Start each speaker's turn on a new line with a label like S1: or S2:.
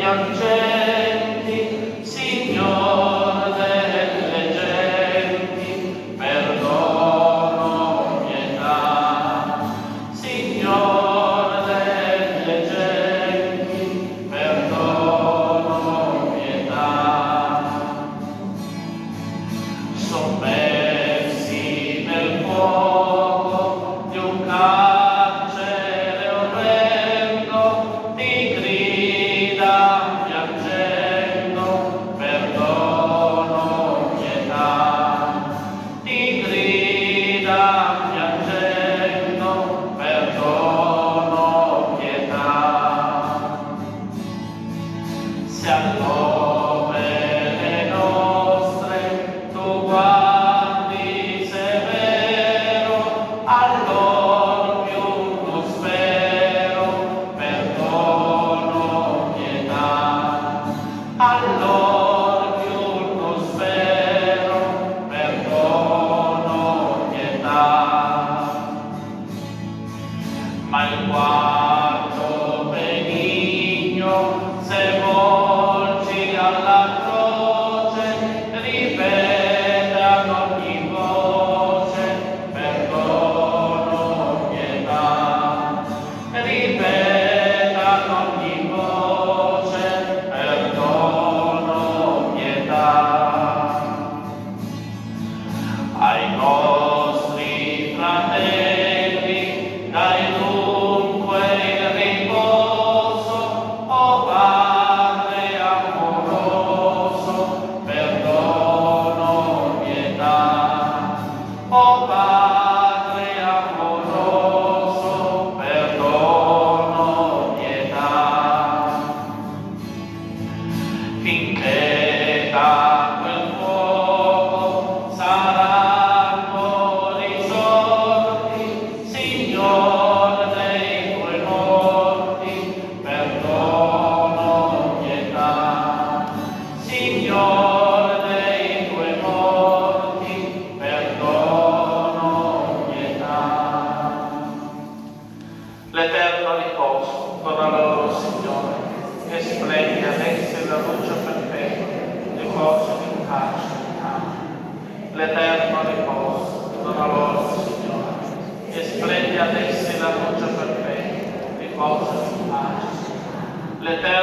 S1: piangenti, Signore delle genti, perdono, pietà. Signore delle genti, perdono, pietà. Sommersi nel fuoco di un carcere orrendo, ti grida piangendo, perdono, pietà. Ti grida piangendo, perdono, pietà. Se all'opere nostre tu guardi severo, allor più tu spero, perdono, pietà. Allor più tu spero, perdono, pietà. Ma il guardo benigno, se volgi alla croce, ripete ad ogni voce, perdono, pietà. Ripete ad ogni voce, perdono, pietà. Ai nostri fratelli dai dunque il riposo, o Padre amoroso, perdono, pietà. O Padre amoroso, perdono, pietà. Finché da quel fuoco saranno risorti, Signore dei tuoi morti, perdono, pietà. Signore dei tuoi morti, perdono, pietà. L'eterno riposo dona loro, Signore, e splendi ad esse la luce perpetua, riposo in pace. L'eterno riposo dona loro, Signore, e splendi ad esse la luce perpetua, riposo in pace. L'eterno